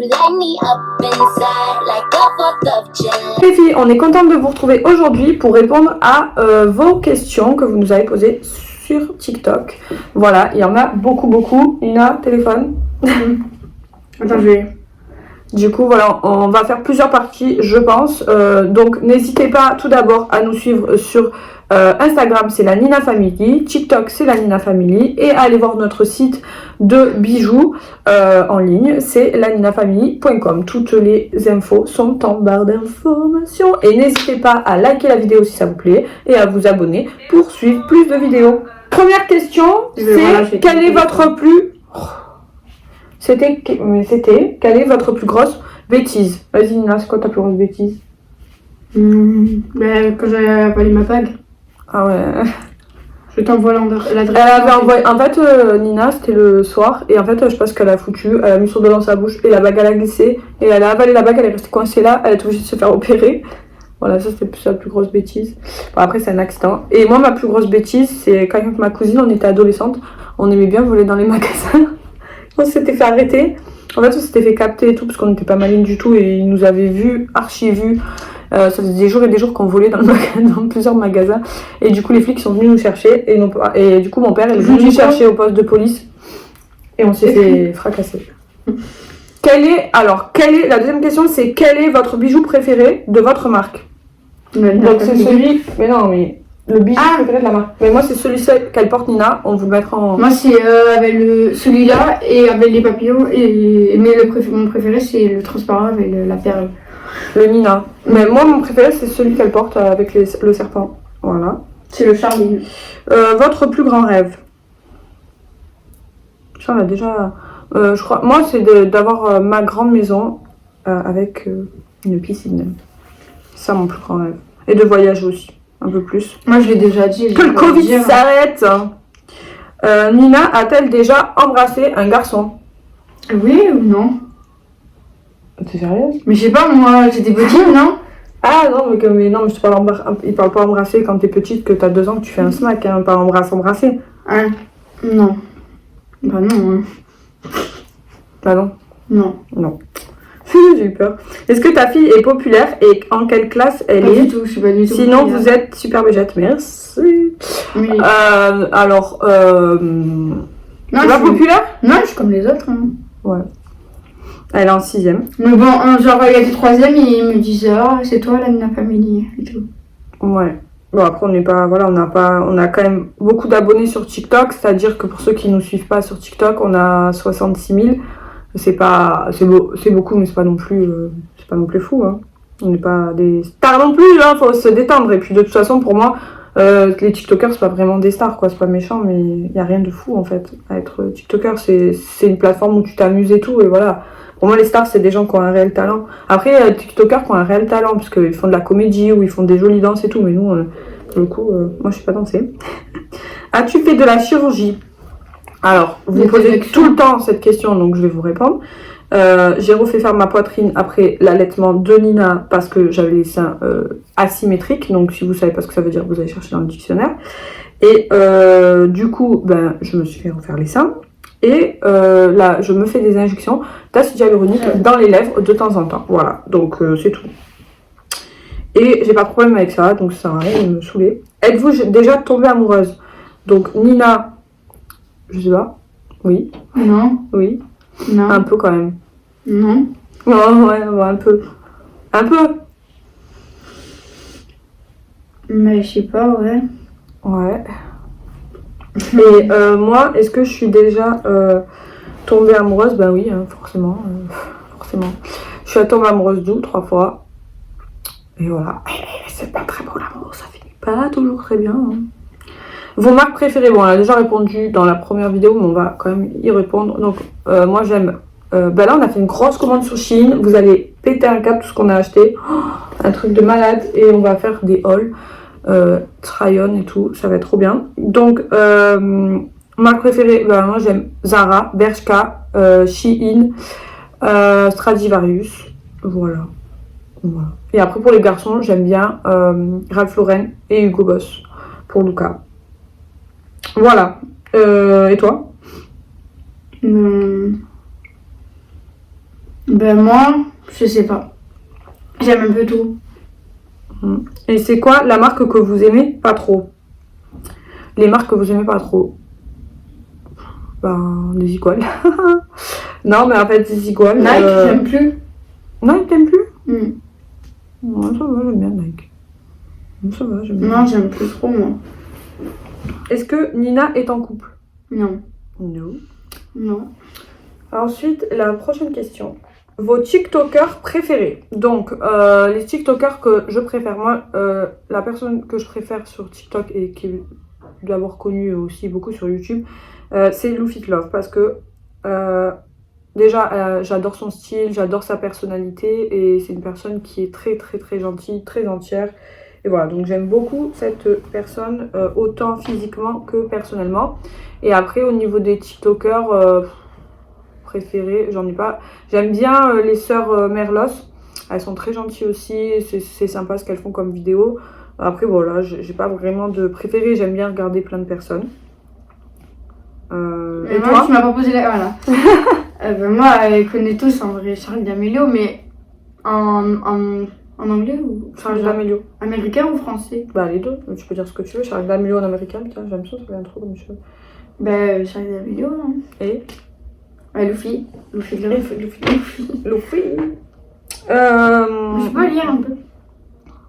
Les filles, on est contente de vous retrouver aujourd'hui pour répondre à vos questions que vous nous avez posées sur TikTok. Voilà, il y en a beaucoup. Nina, téléphone. Attends, je vais... Du coup, voilà, on va faire plusieurs parties, je pense. Donc, n'hésitez pas tout d'abord à nous suivre sur Instagram, c'est la Nina Family. TikTok, c'est la Nina Family. Et à aller voir notre site de bijoux en ligne, c'est laninafamily.com. Toutes les infos sont en barre d'informations. Et n'hésitez pas à liker la vidéo si ça vous plaît et à vous abonner pour suivre plus de vidéos. Première question, c'est quel est votre plus... C'était quelle est votre plus grosse bêtise? Vas-y Nina, c'est quoi ta plus grosse bêtise? Quand j'avais avalé ma bague. Ah ouais. Je t'envoie l'adresse. Elle avait envoyé. En fait, Nina, c'était le soir. Et en fait, je sais pas ce qu'elle a foutu. Elle a mis son doigt dans sa bouche. Et la bague, elle a glissé. Et elle a avalé la bague. Elle est restée coincée là. Elle est obligée de se faire opérer. Voilà, ça c'était sa plus grosse bêtise. Bon, après, c'est un accident. Et moi, ma plus grosse bêtise, c'est quand avec ma cousine, on était adolescente. On aimait bien voler dans les magasins. On s'était fait arrêter. En fait, on s'était fait capter et tout. Parce qu'on n'était pas malines du tout. Et ils nous avaient vus, archi vus. Ça faisait des jours et des jours qu'on volait dans plusieurs magasins. Et du coup, les flics sont venus nous chercher. Et du coup, mon père est venu chercher au poste de police. Et on s'est fait fracasser. La deuxième question, c'est quel est votre bijou préféré de votre marque? Donc, c'est celui... Mais non, mais... Le bijou préféré de la marque. Mais moi, c'est celui-ci qu'elle porte, Nina. On vous le mettra en... Moi, c'est avec celui-là et avec les papillons. Mais mon préféré, c'est le transparent avec la perle. Le Nina. Mais moi, mon préféré, c'est celui qu'elle porte avec le serpent. Voilà. C'est le Charlie. Votre plus grand rêve? Ça, on a déjà... je crois... Moi, c'est d'avoir ma grande maison avec une piscine. C'est ça, mon plus grand rêve. Et de voyager aussi. Un peu plus. Moi, je l'ai déjà dit. Que le Covid s'arrête. Nina a-t-elle déjà embrassé un garçon? Oui ou non? T'es sérieuse? Mais je sais pas, moi, j'étais petite, non? Ah non, mais non, mais je te parle il parle pas embrasser quand t'es petite, que t'as 2 ans, que tu fais un smack, hein, pas embrasser. Ah, non. Bah non. Hein. Bah non. Non. Non. J'ai eu peur. Est-ce que ta fille est populaire et en quelle classe elle est? Pas du tout, je suis pas du tout. Sinon, vous êtes super végète. Merci. Oui. Alors, non, tu pas populaire? Non, je suis comme les autres. Hein. Ouais. Elle est en 6ème. Mais bon, genre, il y a des 3ème et ils me disent ah, c'est toi la Nina Family et tout. Ouais. Bon, après, on n'est pas. Voilà, on a quand même beaucoup d'abonnés sur TikTok. C'est-à-dire que pour ceux qui ne nous suivent pas sur TikTok, on a 66 000. C'est beaucoup, mais c'est pas non plus fou. Hein. On n'est pas des stars non plus, hein, faut se détendre. Et puis de toute façon, pour moi, les TikTokers, c'est pas vraiment des stars, quoi. C'est pas méchant, mais il n'y a rien de fou en fait. À être TikToker, c'est une plateforme où tu t'amuses et tout, et voilà. Pour moi, les stars, c'est des gens qui ont un réel talent. Après, il y a des TikTokers qui ont un réel talent, parce qu'ils font de la comédie ou ils font des jolies danses et tout, mais nous, pour le coup, moi, je sais pas danser. As-tu fait de la chirurgie? Alors, vous posez tout le temps cette question, donc je vais vous répondre. J'ai refait faire ma poitrine après l'allaitement de Nina parce que j'avais les seins asymétriques. Donc, si vous savez pas ce que ça veut dire, vous allez chercher dans le dictionnaire. Et du coup, je me suis fait refaire les seins. Et là, je me fais des injections d'acide hyaluronique dans les lèvres de temps en temps. Voilà, donc c'est tout. Et j'ai pas de problème avec ça, donc ça sert à rien de me saouler. Êtes-vous déjà tombée amoureuse? Donc, Nina... Je sais pas. Oui. Non. Oui. Non. Un peu quand même. Non. Ouais, un peu. Un peu. Mais je sais pas, ouais. Ouais. Et moi, est-ce que je suis déjà tombée amoureuse? Ben oui, hein, forcément. Forcément. Je suis tombée amoureuse d'où 3 fois. Et voilà. C'est pas très beau l'amour, ça finit pas toujours très bien. Hein. Vos marques préférées? Bon, on a déjà répondu dans la première vidéo, mais on va quand même y répondre. Donc, moi j'aime... là, on a fait une grosse commande sur Shein. Vous allez péter un câble, tout ce qu'on a acheté. Oh, un truc de malade. Et on va faire des hauls. Try-on et tout. Ça va être trop bien. Donc, marque préférée, moi j'aime Zara, Bershka, Shein, Stradivarius. Voilà. Et après, pour les garçons, j'aime bien Ralph Lauren et Hugo Boss pour Luca. Voilà. Et toi? Ben moi, je sais pas. J'aime un peu tout. Et c'est quoi la marque que vous aimez pas trop? Les marques que vous aimez pas trop? Ben, des Equal. Non, mais en fait, des Equal. Nike, j'aime plus. Nike, t'aimes plus? Mm. Ouais, ça va, j'aime bien Nike. Ça va, j'aime bien. Non, j'aime plus trop, moi. Est-ce que Nina est en couple? Non. Non. Non. Ensuite, la prochaine question. Vos TikTokers préférés. Donc, les TikTokers que je préfère, moi, la personne que je préfère sur TikTok et qui est d'abord connue aussi beaucoup sur YouTube, c'est Lou Fit Love. Parce que déjà, j'adore son style, j'adore sa personnalité et c'est une personne qui est très très très gentille, très entière. Et voilà, donc j'aime beaucoup cette personne, autant physiquement que personnellement. Et après, au niveau des TikTokers préférés, j'en ai pas. J'aime bien les sœurs Merlos. Elles sont très gentilles aussi, c'est sympa ce qu'elles font comme vidéo. Après, voilà, j'ai pas vraiment de préféré, j'aime bien regarder plein de personnes. Et moi, toi? tu m'as pas posé la... Voilà. Ben moi, je connais tous en vrai Charlie D'Amelio, mais en anglais ou... Charles D'Amelio. Américain ou français? Bah les deux, tu peux dire ce que tu veux. Charles D'Amelio en américain, putain, j'aime ça fait un trop comme chose. Ben, Charlie D'Amelio, hein. Et Luffy. Luffy. Luffy. Je peux lire un peu.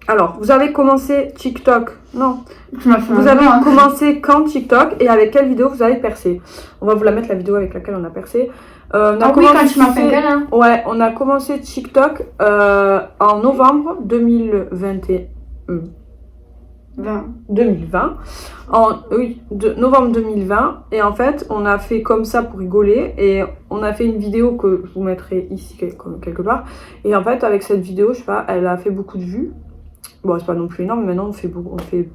Alors, vous avez commencé TikTok? Non. Tu m'as fait Vous un avez nom, hein. commencé quand TikTok et avec quelle vidéo vous avez percé? On va vous la mettre, la vidéo avec laquelle on a percé. On a Ah oui, quand tu m'as fait un câlin. Ouais, on a commencé TikTok en novembre 2021. 2020. Novembre 2020. Et en fait, on a fait comme ça pour rigoler. Et on a fait une vidéo que je vous mettrai ici quelque part. Et en fait, avec cette vidéo, je sais pas, elle a fait beaucoup de vues. Bon, c'est pas non plus énorme, maintenant on fait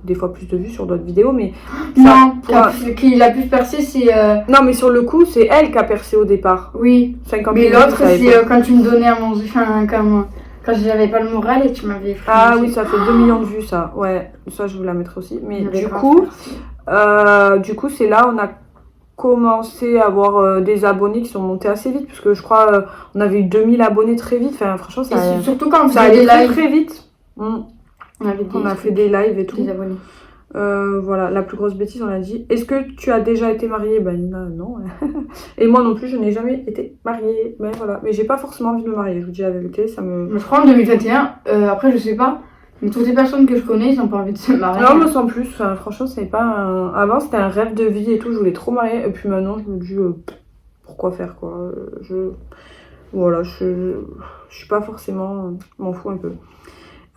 des fois plus de vues sur d'autres vidéos, mais... Non, qui l'a plus percé, c'est... Non, mais sur le coup, c'est elle qui a percé au départ. Oui, 50 mais 000 l'autre, c'est quand tu me donnais à manger, enfin, quand j'avais pas le moral et tu m'avais fait... Ah oui, ça fait 2 millions de vues, ça. Ouais, ça, je vous la mettrai aussi. Mais du coup, c'est là on a commencé à avoir des abonnés qui sont montés assez vite, parce que je crois on avait eu 2000 abonnés très vite. Enfin, franchement, ça, surtout quand ça allait très, très vite. On a fait des lives et tout. Des abonnés. Voilà, la plus grosse bêtise, on l'a dit. Est-ce que tu as déjà été mariée? Ben Nina, non. Et moi non plus, je n'ai jamais été mariée. Mais voilà, mais j'ai pas forcément envie de me marier, je vous dis la vérité, ça me... Je crois en 2021, après je sais pas, mais toutes les personnes que je connais, ils n'ont pas envie de se marier. Non, moi sans plus, enfin, franchement, c'est pas un... Avant, c'était un rêve de vie et tout, je voulais trop marier. Et puis maintenant, je me dis, pourquoi faire, quoi. Voilà, je suis pas forcément... m'en fous un peu.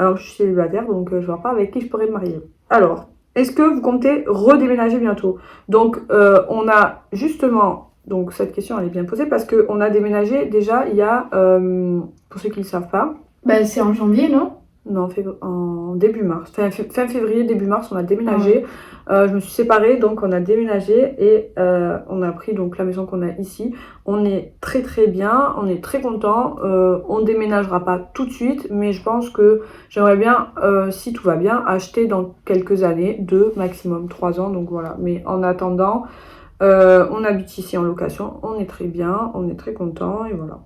Alors, je suis célibataire, donc je vois pas avec qui je pourrais me marier. Alors, est-ce que vous comptez redéménager bientôt? Donc, on a justement... Donc, cette question, elle est bien posée parce qu'on a déménagé déjà il y a... pour ceux qui ne le savent pas... Bah, c'est en janvier, non? Non, en début mars. Fin février, début mars, on a déménagé. Je me suis séparée, donc on a déménagé et on a pris donc la maison qu'on a ici. On est très très bien, on est très content. On déménagera pas tout de suite, mais je pense que j'aimerais bien, si tout va bien, acheter dans quelques années, 2, maximum 3 ans. Donc voilà. Mais en attendant, on habite ici en location, on est très bien, on est très content et voilà.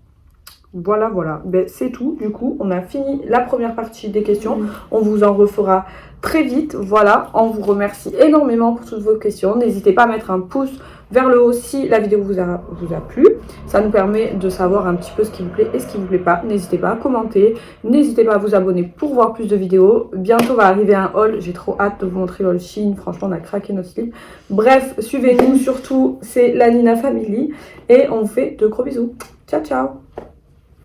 Voilà. Ben, c'est tout. Du coup, on a fini la première partie des questions. On vous en refera très vite. Voilà, on vous remercie énormément pour toutes vos questions. N'hésitez pas à mettre un pouce vers le haut si la vidéo vous a plu. Ça nous permet de savoir un petit peu ce qui vous plaît et ce qui vous plaît pas. N'hésitez pas à commenter. N'hésitez pas à vous abonner pour voir plus de vidéos. Bientôt va arriver un haul. J'ai trop hâte de vous montrer le haul Shein. Franchement, on a craqué notre slip. Bref, suivez-nous surtout. C'est la Nina Family. Et on vous fait de gros bisous. Ciao, ciao.